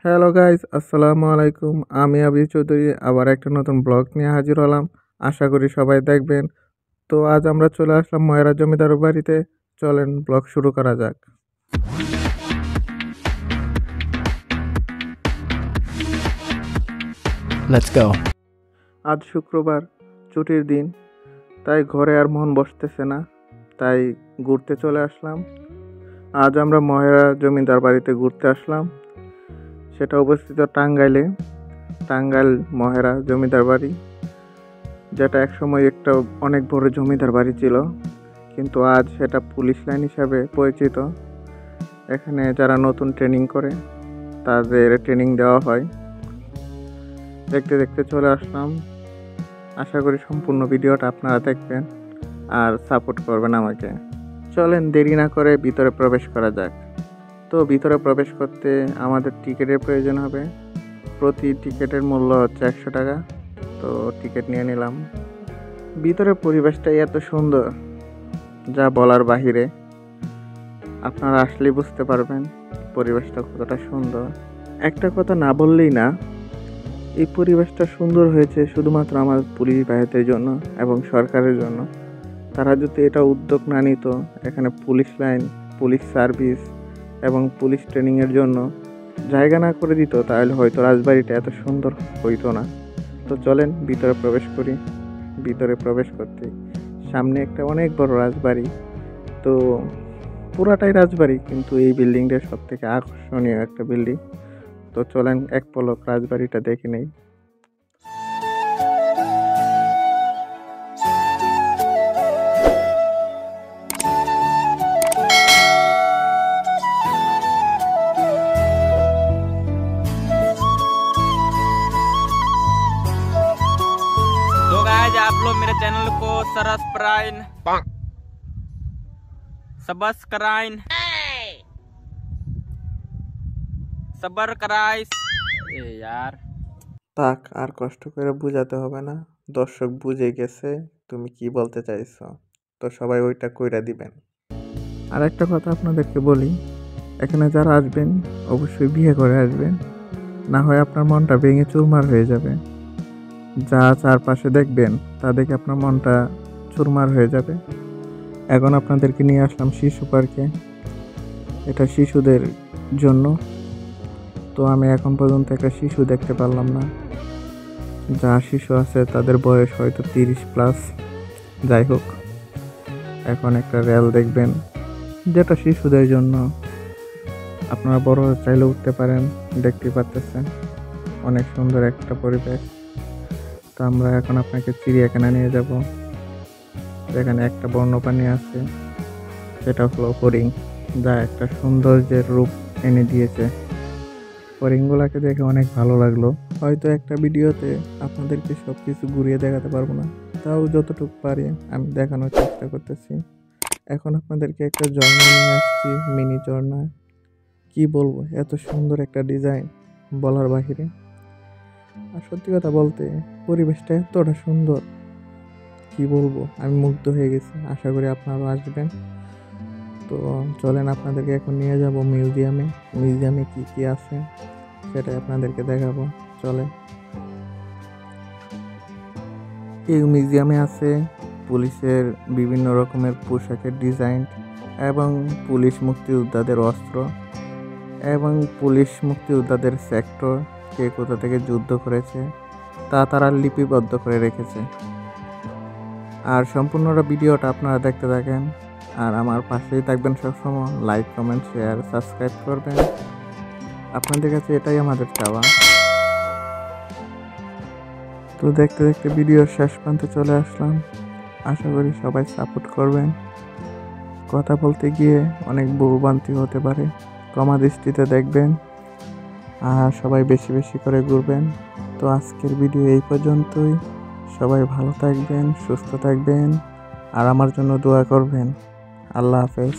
Hello guys, আসসালামু আলাইকুম। আমি আবি চৌধুরী আবার একটা নতুন ব্লগ নিয়ে হাজির হলাম। আশা করি সবাই দেখবেন। তো আজ আমরা চলে আসলাম ময়রা জমিদার বাড়িতে। চলেন ব্লগ শুরু করা যাক। Let's go. আজ শুক্রবার, ছুটির দিন, তাই ঘরে আর মন বসতেছে না, তাই ঘুরতে চলে আসলাম। আজ আমরা ময়রা জমিদার বাড়িতে ঘুরতে আসলাম। সেটা অবস্থিত টাঙ্গাইলে। টাঙ্গাইল ময়রা জমিদার বাড়ি, যেটা একসময় একটা অনেক বড় জমিদার বাড়ি ছিল, কিন্তু আজ সেটা পুলিশ লাইন হিসাবে পরিচিত। এখানে যারা নতুন ট্রেনিং করে তাদের ট্রেনিং দেওয়া হয়। দেখতে দেখতে চলে আসলাম। আশা করি সম্পূর্ণ ভিডিওটা আপনারা দেখবেন আর সাপোর্ট করবেন আমাকে। চলেন দেরি না করে ভিতরে প্রবেশ করা যাক। তো ভিতরে প্রবেশ করতে আমাদের টিকিটের প্রয়োজন হবে। প্রতি টিকিটের মূল্য হচ্ছে 100 টাকা। তো টিকিট নিয়ে নিলাম। ভিতরের পরিবেশটা এত সুন্দর যা বলার বাহিরে। আপনারা আসলেই বুঝতে পারবেন পরিবেশটা কতটা সুন্দর। একটা কথা না বললেই না, এই পরিবেশটা সুন্দর হয়েছে শুধুমাত্র আমার পুলিশ ভাইদের জন্য এবং সরকারের জন্য। তারা যদি এটা উদ্যোগ না নিত, এখানে পুলিশ লাইন, পুলিশ সার্ভিস এবং পুলিশ ট্রেনিংয়ের জন্য জায়গা না করে দিত, তাহলে হয়তো রাজবাড়িটা এত সুন্দর হইতো না। তো চলেন ভিতরে প্রবেশ করি। ভিতরে প্রবেশ করতে সামনে একটা অনেক বড় রাজবাড়ি। তো পুরাটাই রাজবাড়ি, কিন্তু এই বিল্ডিংটা সব থেকে আকর্ষণীয় একটা বিল্ডিং। তো চলেন এক পলক রাজবাড়িটা দেখে নেই। तो गाइस आप लोग मेरे चैनल को सब्सक्राइब ए यार তাক আর কষ্ট করে বোঝাতে হবে না, দর্শক বুঝে গেছে তুমি কি বলতে চাইছো। তো সবাই ওইটা কইরা দিবেন। আর একটা কথা আপনাদেরকে বলি, এখানে যারা আসবেন অবশ্যই বিয়ে করে আসবেন, না হয় আপনার মনটা ভেঙে চুরমার হয়ে যাবে। যা চারপাশে দেখবেন তা দেখে আপনার মনটা চুরমার হয়ে যাবে। এখন আপনাদেরকে নিয়ে আসলাম শিশু পার্কে। এটা শিশুদের জন্য। তো আমি এখন পর্যন্ত একটা শিশু দেখতে পারলাম না। যা শিশু আছে তাদের বয়স হয়তো 30+। যাই হোক, এখন একটা রেল দেখবেন যেটা শিশুদের জন্য। আপনারা বড় চাইলে উঠতে পারেন, দেখতে পাচ্ছেন অনেক সুন্দর একটা পরিবেশ। তো আমরা এখন আপনাকে চিড়িয়াখানা নিয়ে যাব, যেখানে একটা বন্যপ্রাণী আছে, সেটা হলো হরিণ, যা একটা সৌন্দর্যের রূপ এনে দিয়েছে। হরিণগুলাকে দেখে অনেক ভালো লাগলো। হয়তো একটা ভিডিওতে আপনাদেরকে সব কিছু ঘুরিয়ে দেখাতে পারবো না, তাও যতটুকু পারি আমি দেখানোর চেষ্টা করতেছি। এখন আপনাদেরকে একটা ঝর্ণা নিয়ে আসছি, মিনি ঝর্ণা। কি বলবো, এত সুন্দর একটা ডিজাইন বলার বাহিরে। আর সত্যি কথা বলতে পরিবেশটা এতটা সুন্দর, কি বলবো, আমি মুগ্ধ হয়ে গেছি। আশা করি আপনারাও আসবেন। তো চলেন আপনাদেরকে এখন নিয়ে যাব মিউজিয়ামে। মিউজিয়ামে কি কি আছে সেটাই আপনাদেরকে দেখাবো। চলে, এই মিউজিয়ামে আছে পুলিশের বিভিন্ন রকমের পোশাকের ডিজাইন এবং পুলিশ মুক্তিযোদ্ধাদের অস্ত্র এবং পুলিশ মুক্তিযোদ্ধাদের সেক্টর, কে কোথা থেকে যুদ্ধ করেছে তা তারা লিপিবদ্ধ করে রেখেছে। আর সম্পূর্ণটা ভিডিওটা আপনারা দেখতে থাকেন আর আমার পাশেই থাকবেন সবসময়। লাইক, কমেন্ট, শেয়ার, সাবস্ক্রাইব করবেন। আপনাদের কাছে এটাই আমাদের চাওয়া। তো দেখতে দেখতে ভিডিওর শেষ প্রান্তে চলে আসলাম। আশা করি সবাই সাপোর্ট করবেন। কথা বলতে গিয়ে অনেক ভুলভ্রান্তি হতে পারে, ক্ষমা দৃষ্টিতে দেখবেন আর সবাই বেশি বেশি করে ঘুরবেন। তো আজকের ভিডিও এই পর্যন্তই। সবাই ভালো থাকবেন, সুস্থ থাকবেন আর আমার জন্য দোয়া করবেন। আল্লাহ হাফেজ।